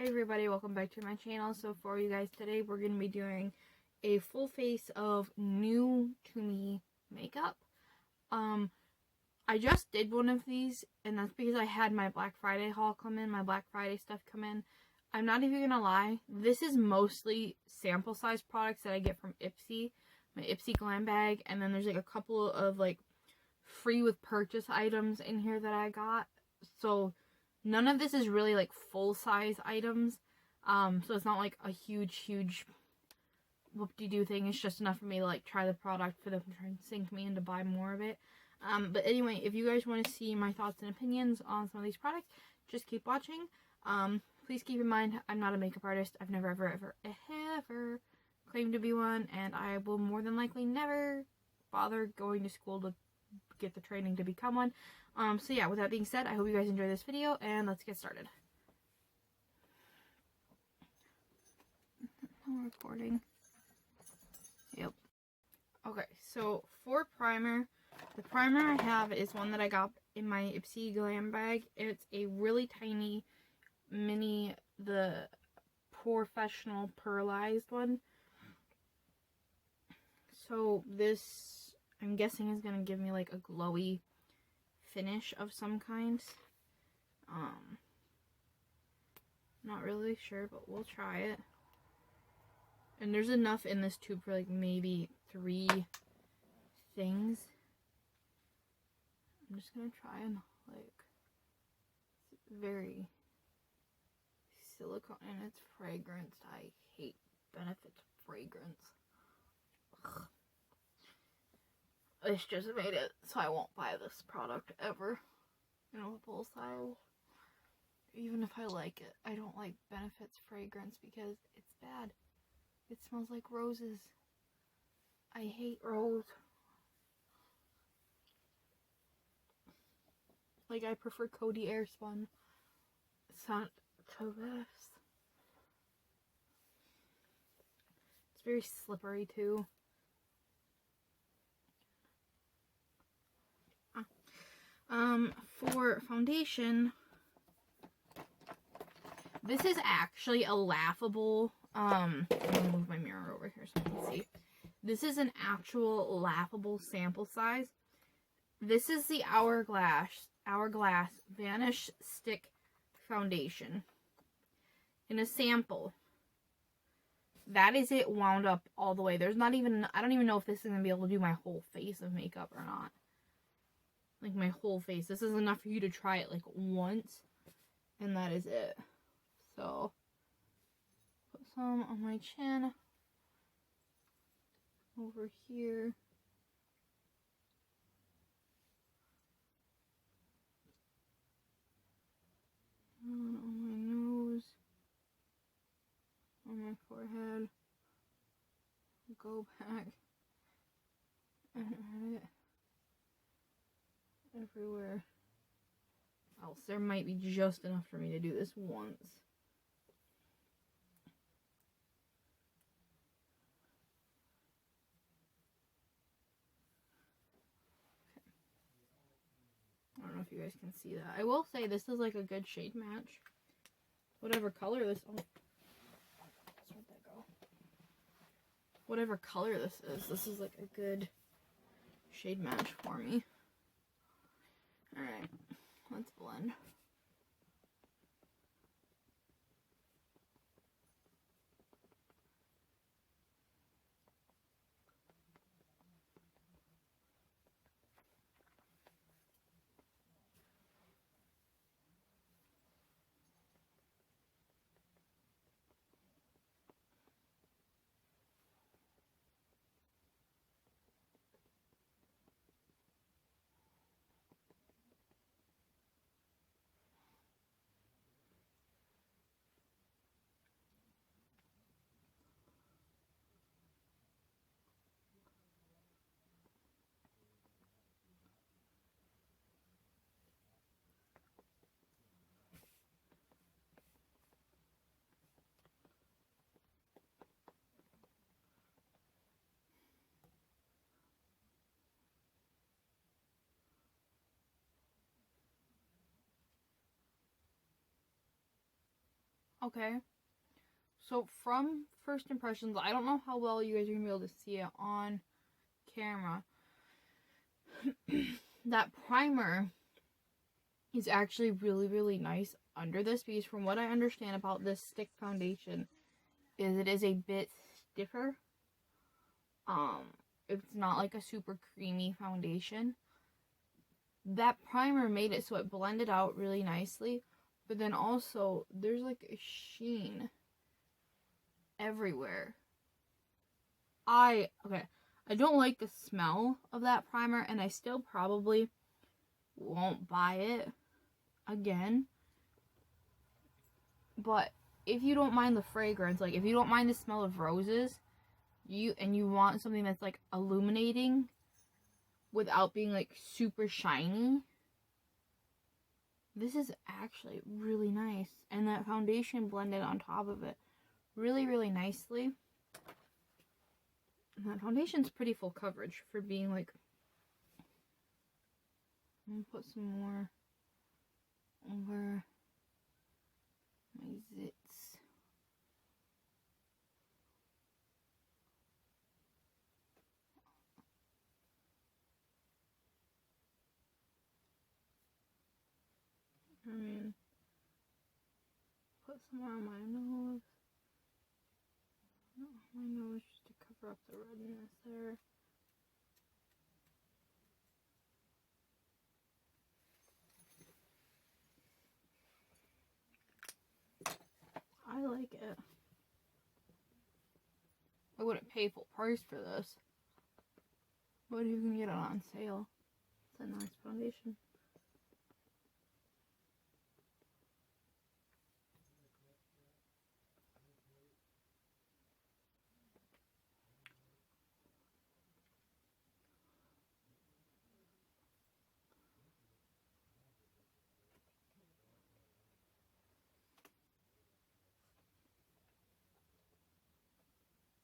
Hey everybody, welcome back to my channel. So for you guys today, we're going to be doing a full face of new to me makeup. I just did one of these, and that's because I had my Black Friday haul come in, my Black Friday stuff come in. I'm not even gonna lie, this is mostly sample size products that I get from Ipsy, my Ipsy Glam Bag, and then there's like a couple of like free with purchase items in here that I got. So none of this is really like full size items. So it's not like a huge whoop-de-doo thing. It's just enough for me to like try the product for them to try and sink me in to buy more of it. But anyway, if you guys want to see my thoughts and opinions on some of these products, just keep watching. Please keep in mind, I'm not a makeup artist. I've never ever claimed to be one, and I will more than likely never bother going to school to get the training to become one. So yeah, with that being said, I hope you guys enjoy this video, and let's get started. I'm recording. Yep. Okay, so for primer, the primer I have is one that I got in my Ipsy Glam Bag. It's a really tiny mini, the professional pearlized one. So this, I'm guessing, is going to give me like a glowy finish of some kind. Not really sure, but we'll try it. And there's enough in this tube for like maybe 3 things. I'm just gonna try and like, it's very silicone and it's fragrance. I hate Benefit's fragrance. Ugh. This just made it so I won't buy this product ever. You know, full size. Even if I like it, I don't like Benefit's fragrance because it's bad. It smells like roses. I hate rose. Like, I prefer Coty Airspun. It's not the best. It's very slippery too. For foundation, this is actually a laughable, I'm gonna move my mirror over here so you can see. This is an actual laughable sample size. This is the Hourglass Vanish Stick Foundation. In a sample. That is it wound up all the way. There's not even, I don't even know if this is going to be able to do my whole face of makeup or not. Like my whole face. This is enough for you to try it like once. And that is it. So, put some on my chin. Over here. On my nose. On my forehead. Go back. And add it everywhere else. There might be just enough for me to do this once. I don't know if you guys can see that. I will say this is like a good shade match. Whatever color this, oh, let's let that go. Whatever color this is like a good shade match for me. Alright, let's blend. Okay. So from first impressions, I don't know how well you guys are going to be able to see it on camera. That primer is actually really, really nice under this because from what I understand about this stick foundation is it is a bit stiffer. It's not like a super creamy foundation. That primer made it so it blended out really nicely, but then also there's like a sheen everywhere. I don't like the smell of that primer, and I still probably won't buy it again. But if you don't mind the fragrance, like if you don't mind the smell of roses, you want something that's like illuminating without being like super shiny, this is actually really nice. And that foundation blended on top of it really, really nicely. And that foundation's pretty full coverage for being like, I'm gonna put some more over my zits. I mean, put some more on my nose. Not on my nose, just to cover up the redness there. I like it. I wouldn't pay full price for this. But you can get it on sale. It's a nice foundation.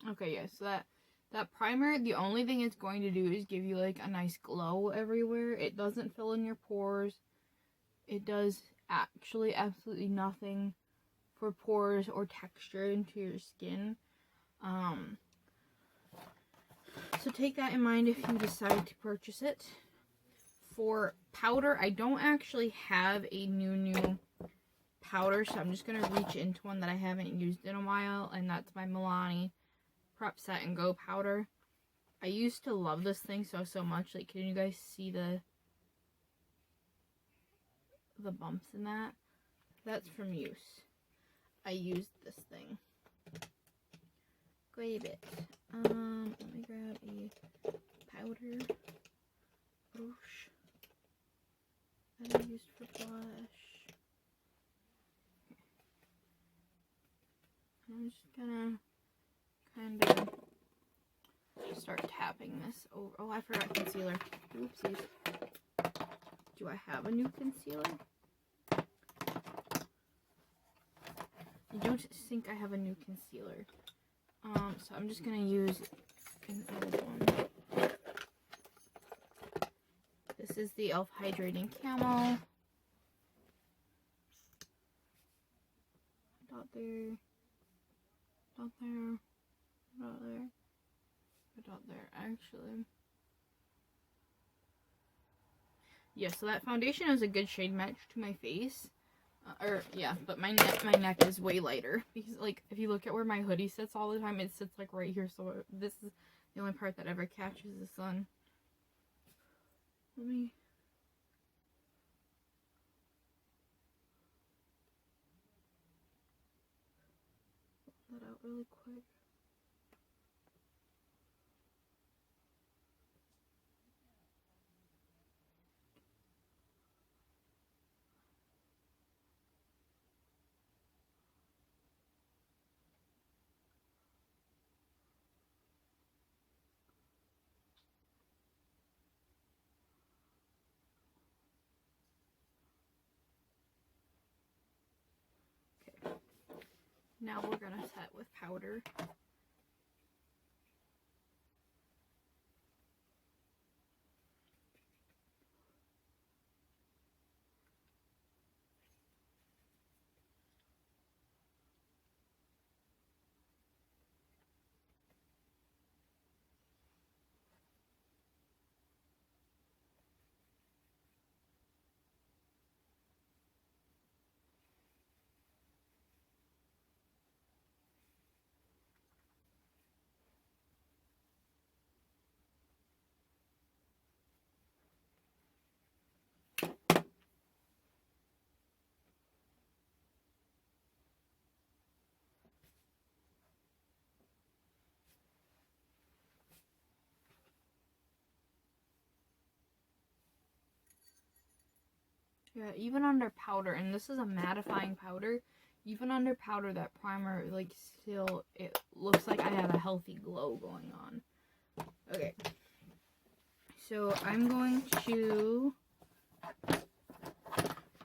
Okay, yeah, so that primer, the only thing it's going to do is give you like a nice glow everywhere. It doesn't fill in your pores. It does actually absolutely nothing for pores or texture into your skin. So take that in mind if you decide to purchase it. For powder, I don't actually have a new powder, so I'm just going to reach into one that I haven't used in a while, and that's my Milani Prep Set and Go powder. I used to love this thing so much. Like, can you guys see the bumps in that? That's from use. I used this thing quite a bit. Let me grab a powder brush that I used for blush. I'm just gonna kind of start tapping this over. Oh, I forgot concealer. Oopsies. Do I have a new concealer? I don't think I have a new concealer. So I'm just gonna use an old one. This is the e.l.f. Hydrating Camo. Dot there. Dot there. Dot there. Dot there, actually. Yeah, so that foundation is a good shade match to my face. But my neck is way lighter because, like, if you look at where my hoodie sits all the time, it sits like right here. So this is the only part that ever catches the sun. Let me. Put that out really quick. Now we're gonna set with powder. Yeah, even under powder, and this is a mattifying powder, even under powder, that primer, like, still, it looks like I have a healthy glow going on. Okay. So, I'm going to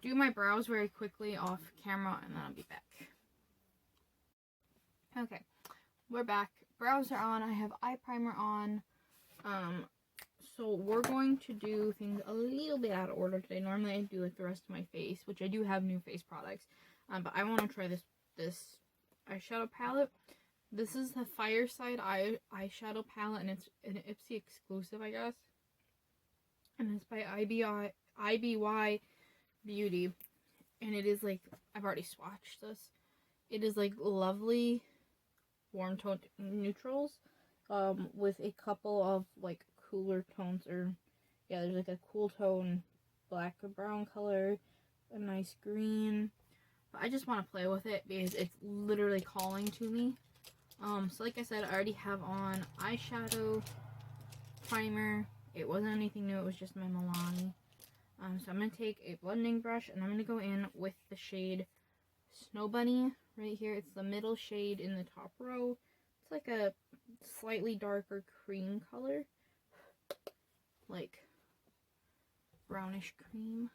do my brows very quickly off camera, and then I'll be back. Okay, we're back. Brows are on. I have eye primer on. So we're going to do things a little bit out of order today. Normally I do like the rest of my face, which I do have new face products. But I want to try this eyeshadow palette. This is the Fireside eyeshadow palette, and it's an Ipsy exclusive, I guess. And it's by IBY Beauty. And it is like, I've already swatched this. It is like lovely warm tone neutrals, with a couple of like cooler tones, or yeah, there's like a cool tone black or brown color, a nice green. But I just want to play with it because it's literally calling to me. So like I said, I already have on eyeshadow, primer. It wasn't anything new, it was just my Milani. So I'm going to take a blending brush, and I'm going to go in with the shade Snow Bunny right here. It's the middle shade in the top row. It's like a slightly darker cream color. Like brownish cream.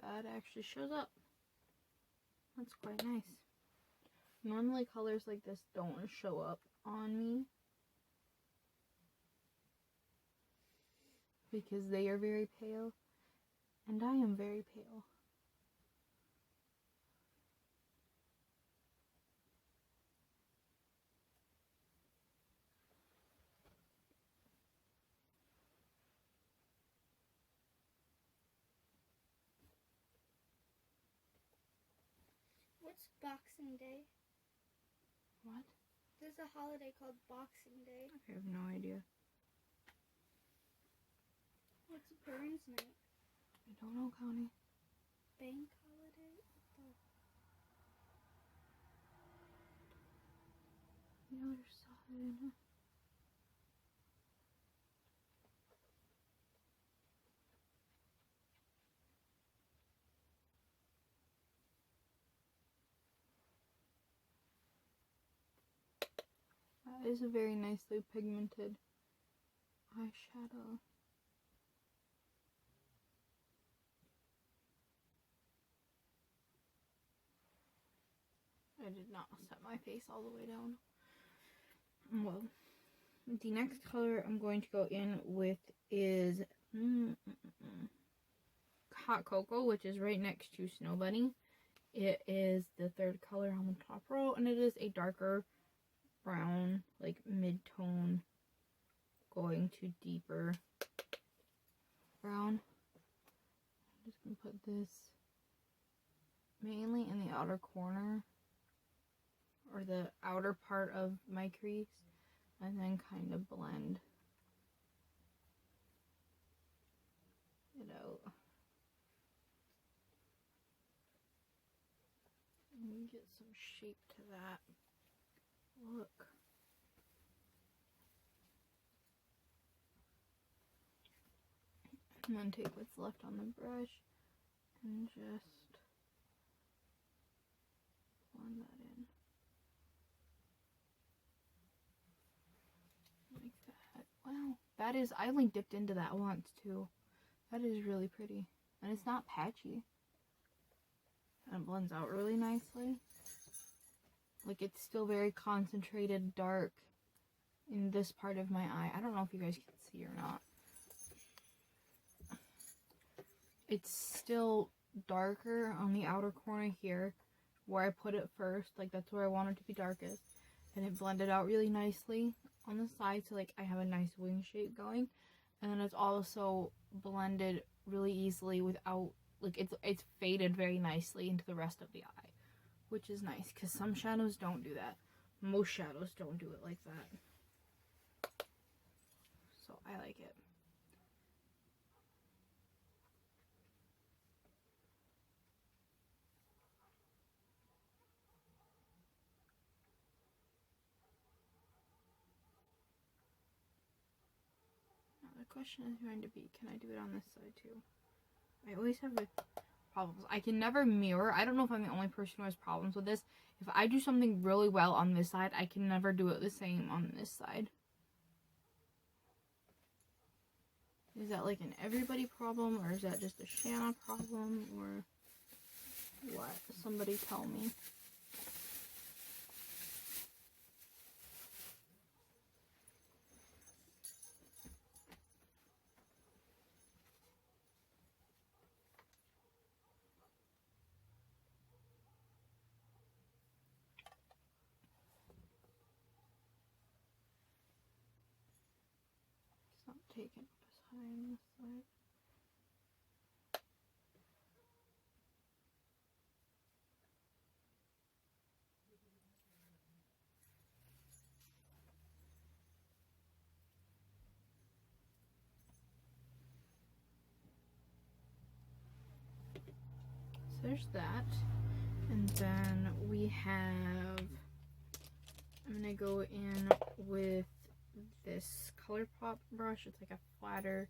That actually shows up. That's quite nice. Normally colors like this don't show up on me because they are very pale, and I am very pale. What's Boxing Day? What? There's a holiday called Boxing Day. I have no idea. What's Burns Night? I don't know, Connie. Bank holiday? The other side. That is a very nicely pigmented eyeshadow. I did not set my face all the way down. Well, the next color I'm going to go in with is Hot Cocoa, which is right next to Snow Bunny. It is the third color on the top row, and it is a darker brown, like mid-tone, going to deeper brown. I'm just going to put this mainly in the outer corner, or the outer part of my crease, and then kind of blend it out. And get some shape to that look. And then take what's left on the brush and just blend that in. Like that. Wow. That is, I only dipped into that once too. That is really pretty. And it's not patchy. And it blends out really nicely. Like, it's still very concentrated dark in this part of my eye. I don't know if you guys can see or not. It's still darker on the outer corner here where I put it first. Like, that's where I want it to be darkest. And it blended out really nicely on the side, so like I have a nice wing shape going. And then it's also blended really easily without, like, it's faded very nicely into the rest of the eye, which is nice because some shadows don't do that. Most shadows don't do it like that. So I like it. question is going to be, can I do it on this side too? I always have problems. I can never mirror. I don't know if I'm the only person who has problems with this. If I do something really well on this side, I can never do it the same on this side. Is that like an everybody problem, or is that just a Shanna problem, or what? Somebody tell me. It's not taking up as high on this side. So there's that. And then we have, I'm going to go in with this ColourPop brush. It's like a flatter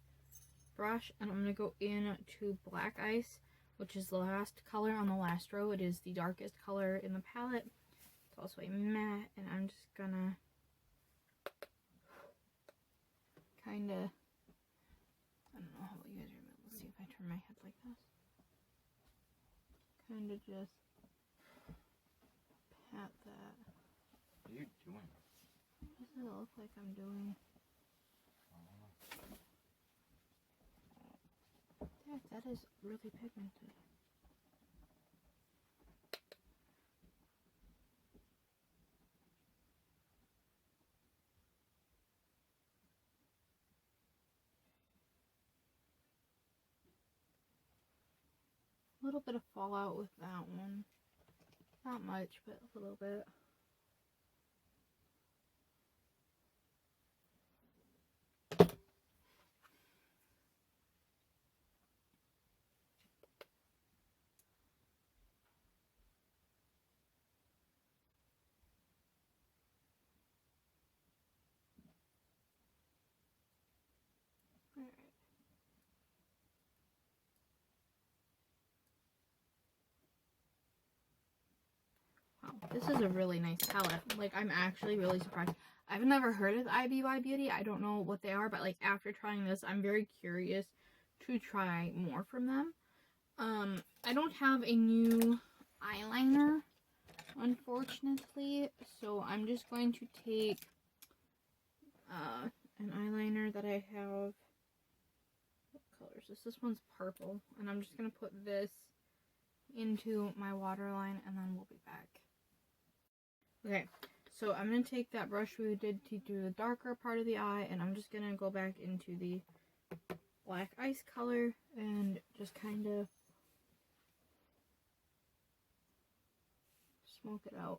brush. And I'm going to go in to Black Ice, which is the last color on the last row. It is the darkest color in the palette. It's also a matte. And I'm just going to kind of, I don't know how you guys are, but let's see if I turn my head like this. Kind of just pat that. What are you doing? What does it look like I'm doing? Yeah, that is really pigmented. A little bit of fallout with that one. Not much, but a little bit. Alright. Wow, this is a really nice palette. Like, I'm actually really surprised. I've never heard of IBY Beauty. I don't know what they are, but like after trying this, I'm very curious to try more from them. I don't have a new eyeliner, unfortunately, so I'm just going to take an eyeliner that I have. What color is this? This one's purple, and I'm just going to put this into my waterline, and then we'll be back. Okay, so I'm going to take that brush we did to do the darker part of the eye, and I'm just going to go back into the Black Ice color and just kind of smoke it out.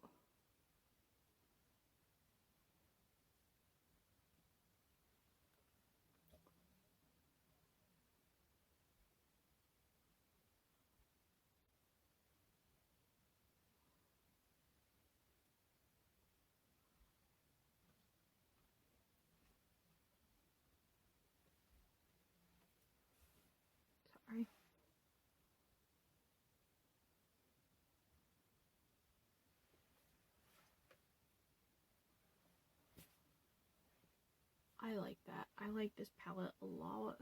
Sorry. I like that. I like this palette a lot.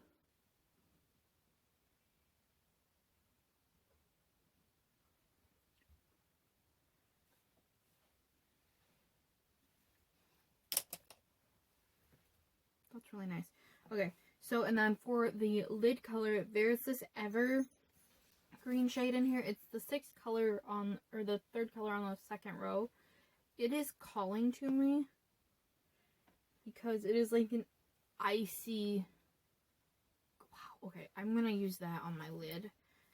That's really nice. Okay, so and then for the lid color, there's this Evergreen shade in here. It's the sixth color on, or the third color on the second row. It is calling to me because it is like an icy, wow, okay, I'm gonna use that on my lid,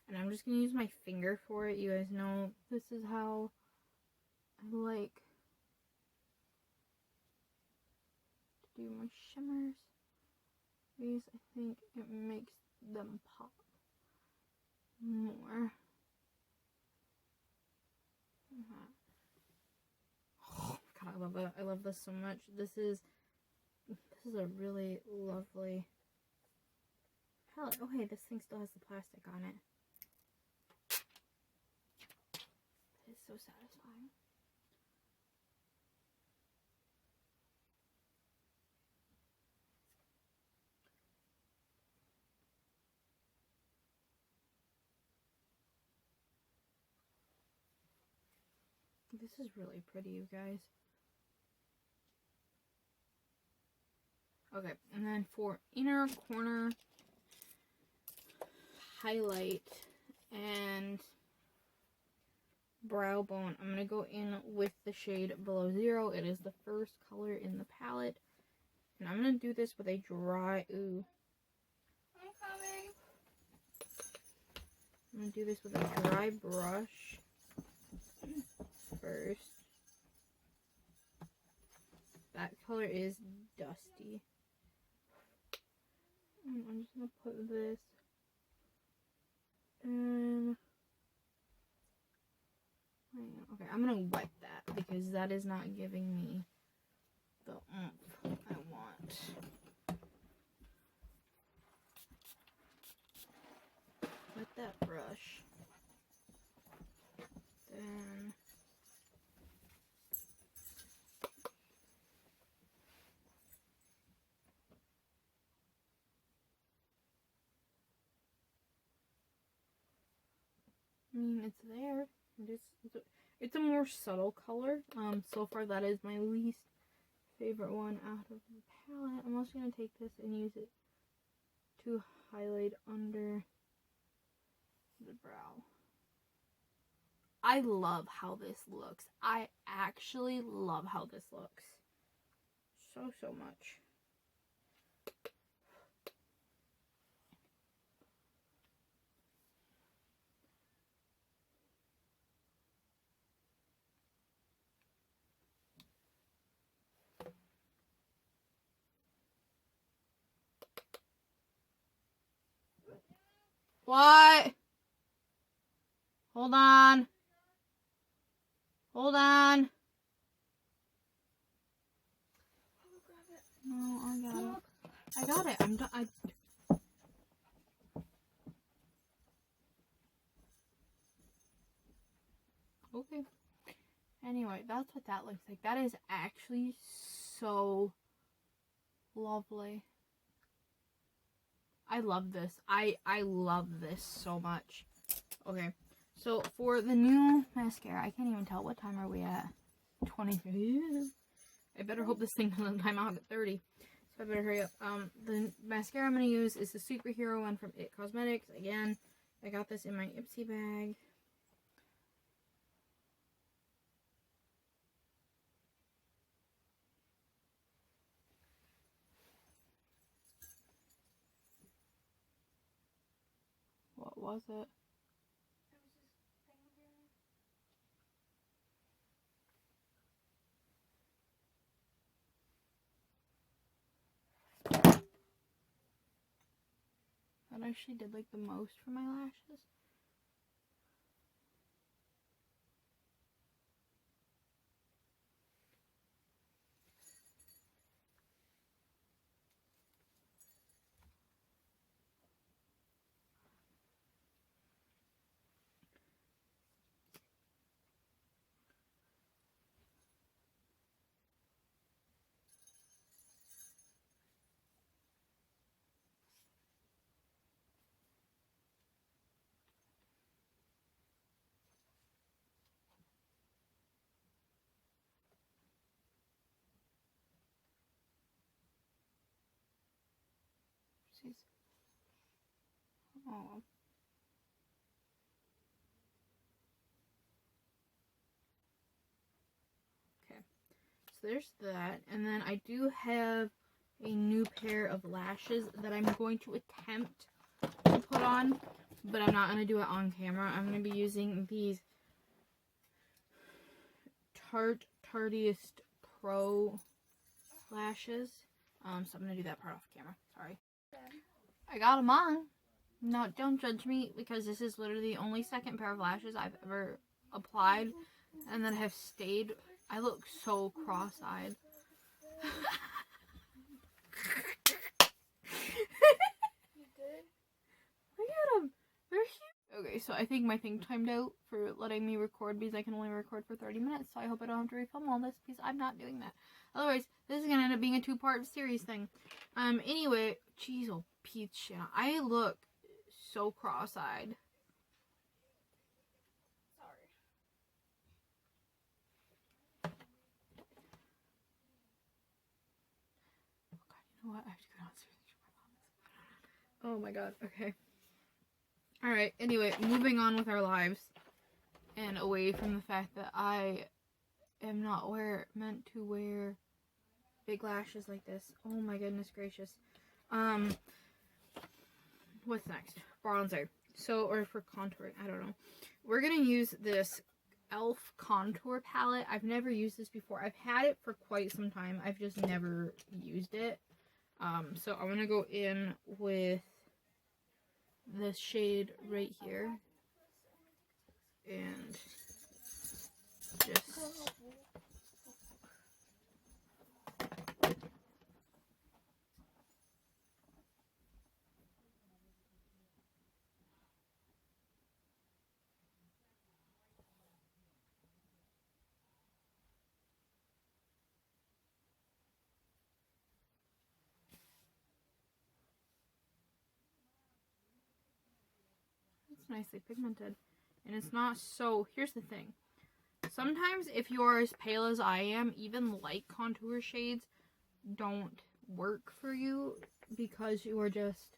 and I'm just gonna use my finger for it. You guys know this is how I like to do my shimmers. These, I think it makes them pop more. Oh god, I love that. I love this so much. This is a really lovely palette. Oh, hey, this thing still has the plastic on it. It's so satisfying. This is really pretty, you guys. Okay, and then for inner corner highlight and brow bone, I'm going to go in with the shade Below Zero. It is the first color in the palette. And I'm going to do this with a dry... Ooh. I'm coming. I'm going to do this with a dry brush first. That color is Dusty. And I'm just going to put this in... Okay, I'm going to wet that because that is not giving me the oomph I want. Wet that brush. Then... I mean, it's there. It's a more subtle color. So far that is my least favorite one out of the palette. I'm also going to take this and use it to highlight under the brow. I love how this looks. I actually love how this looks. So much. What? Hold on. Hold on. I'll grab it. No, I got it. I got it. I'm done. Okay. Anyway, that's what that looks like. That is actually so lovely. I love this. I love this so much. Okay. So for the new mascara, I can't even tell what time are we at. 20. I better hope this thing doesn't time out at 30. So I better hurry up. The mascara I'm going to use is the Superhero one from IT Cosmetics. Again, I got this in my Ipsy bag. What was it? There was this thing here. That actually did like the most for my lashes. She's... Oh. Okay. So there's that. And then I do have a new pair of lashes that I'm going to attempt to put on, but I'm not going to do it on camera. I'm going to be using these Tarteist Pro lashes. So I'm going to do that part off camera. Sorry. I got them on. No, don't judge me because this is literally the only second pair of lashes I've ever applied and that have stayed. I look so cross-eyed. You did? Okay, so I think my thing timed out for letting me record because I can only record for 30 minutes, so I hope I don't have to refilm all this because I'm not doing that. Otherwise, this is gonna end up being a 2-part series thing. Anyway, jeez, oh, Peach, I look so cross-eyed. Sorry. Oh god, you know what? I have to go downstairs and check my mom. Oh my god, okay. Alright, anyway, moving on with our lives. And away from the fact that I am not meant to wear big lashes like this. Oh my goodness gracious. What's next? Bronzer. So, or for contouring, I don't know. We're gonna use this e.l.f. contour palette. I've never used this before. I've had it for quite some time. I've just never used it. So I'm gonna go in with this shade right here. And just it's nicely pigmented. And it's not so, here's the thing. Sometimes if you're as pale as I am, even light contour shades don't work for you because you are just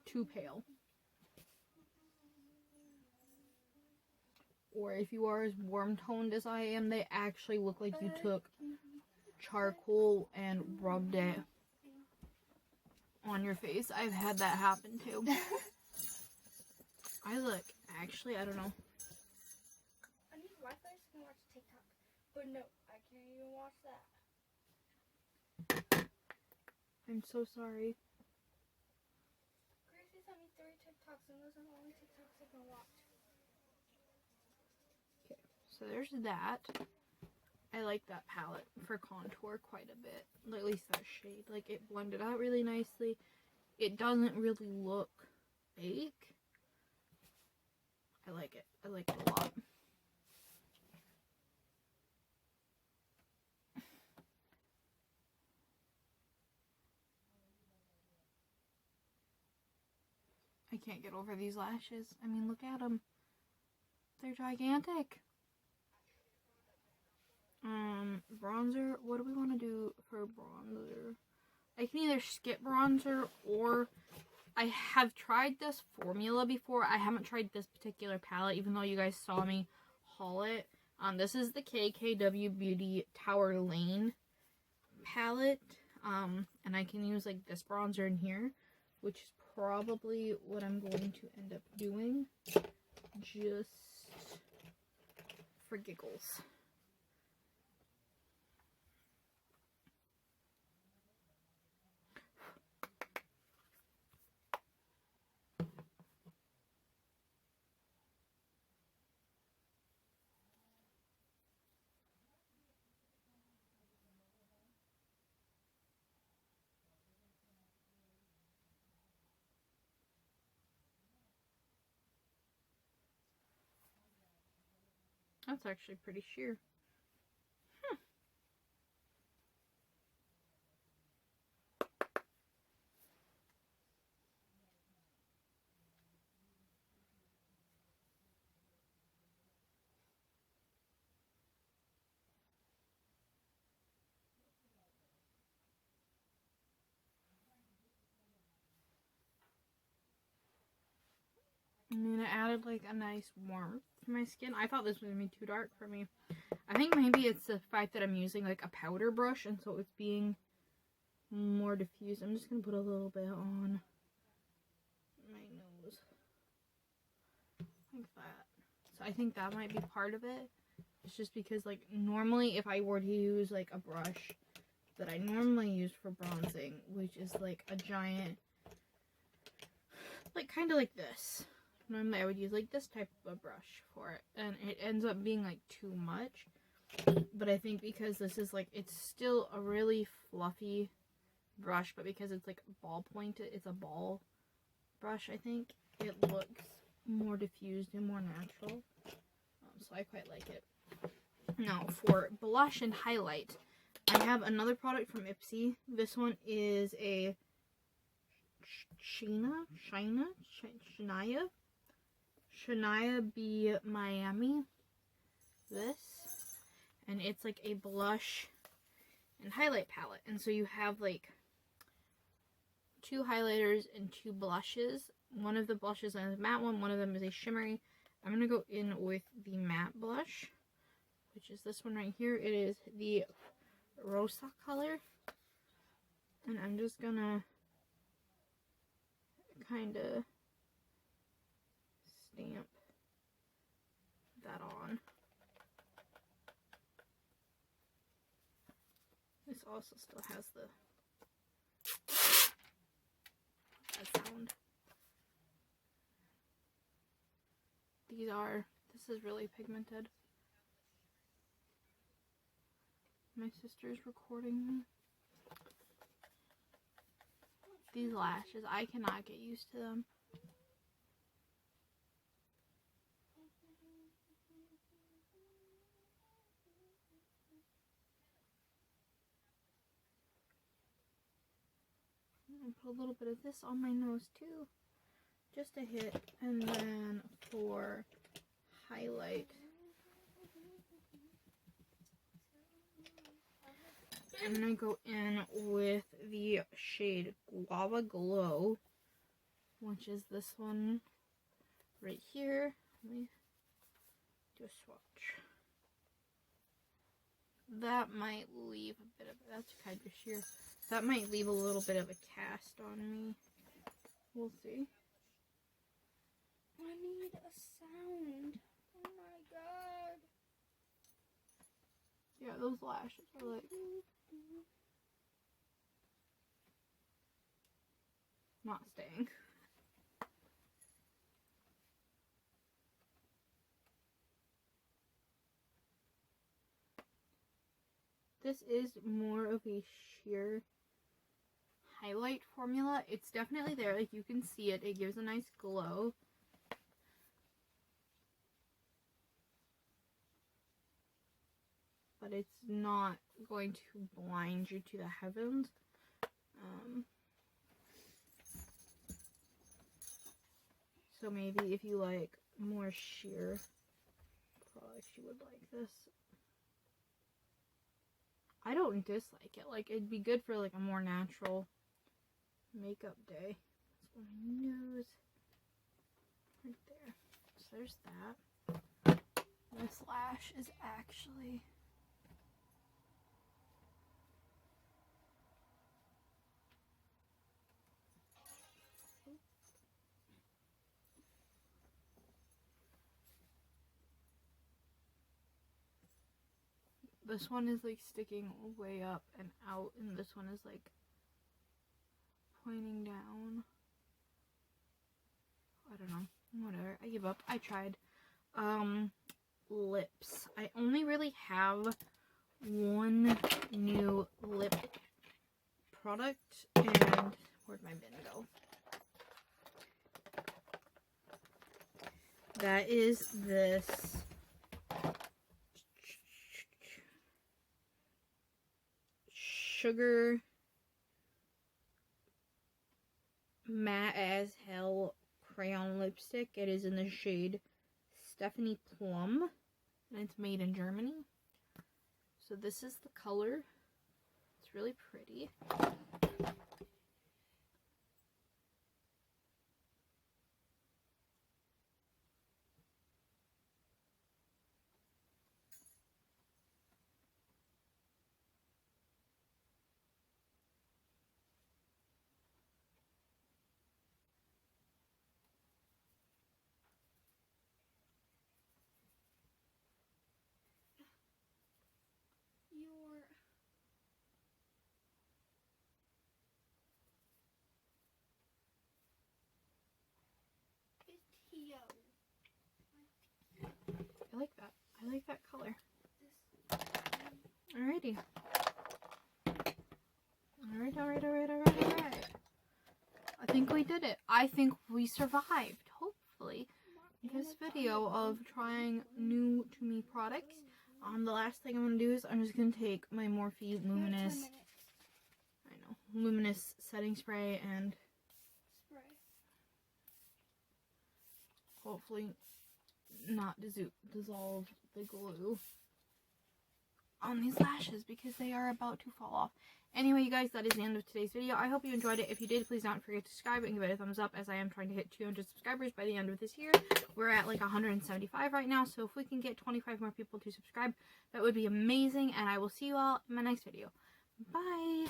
too pale. Or if you are as warm toned as I am, they actually look like you took charcoal and rubbed it on your face. I've had that happen too. I look, actually, I don't know. I need Wi-Fi so I can watch TikTok. But no, I can't even watch that. I'm so sorry. Gracie sent me 3 TikToks and those are the only TikToks I can watch. Okay, so there's that. I like that palette for contour quite a bit. At least that shade. Like, it blended out really nicely. It doesn't really look fake. I like it. I like it a lot. I can't get over these lashes. I mean, look at them. They're gigantic. Bronzer. What do we want to do for bronzer? I can either skip bronzer or I have tried this formula before. I haven't tried this particular palette, even though you guys saw me haul it. This is the KKW Beauty Tower Lane palette. And I can use like this bronzer in here, which is probably what I'm going to end up doing. Just for giggles. That's actually pretty sheer. I mean, it added like a nice warmth to my skin. I thought this was going to be too dark for me. I think maybe it's the fact that I'm using like a powder brush and so it's being more diffused. I'm just going to put a little bit on my nose. Like that. So I think that might be part of it. It's just because like normally if I were to use like a brush that I normally use for bronzing, which is like a giant, like kind of like this. Normally I would use like this type of a brush for it, and it ends up being like too much. But I think because this is like, it's still a really fluffy brush, but because it's like ball pointed, it's a ball brush, I think, it looks more diffused and more natural. So I quite like it. Now, for blush and highlight, I have another product from Ipsy. This one is a Shania B Miami. This. And it's like a blush and highlight palette. And so you have like 2 highlighters and 2 blushes. One of the blushes is a matte one of them is a shimmery. I'm going to go in with the matte blush, which is this one right here. It is the Rosa color. And I'm just going to kind of stamp that on. This also still has that sound. This is really pigmented. My sister's recording me. These lashes, I cannot get used to them. And put a little bit of this on my nose too, just a hit. And then for highlight, I'm gonna go in with the shade Guava Glow, which is this one right here. Let me do a swatch. That might leave a bit of, that's kind of sheer. That might leave a little bit of a cast on me. We'll see. I need a sound. Oh my god. Yeah, those lashes are like not staying. This is more of a sheer highlight formula. It's definitely there, like you can see it. It gives a nice glow. But it's not going to blind you to the heavens. So maybe if you like more sheer products, you would like this. I don't dislike it. Like, it'd be good for like a more natural makeup day. That's my nose. Right there. So there's that. This lash is actually this one is like sticking way up and out, and this one is like pointing down. I don't know. Whatever. I give up. I tried. Lips. I only really have one new lip product, and where'd my bin go? That is this Sugar Matte as Hell crayon lipstick. It is in the shade Stephanie Plum, and it's made in Germany. So this is the color. It's really pretty. I like that. I like that color. Alrighty. Alright. I think we did it. I think we survived, hopefully, this video of trying new to me products. The last thing I'm going to do is I'm just going to take my Morphe Luminous, Luminous setting spray and hopefully not dissolve the glue on these lashes because they are about to fall off. Anyway, you guys, that is the end of today's video. I hope you enjoyed it. If you did, please don't forget to subscribe and give it a thumbs up, as I am trying to hit 200 subscribers by the end of this year. We're at like 175 right now, so if we can get 25 more people to subscribe, that would be amazing, and I will see you all in my next video. Bye!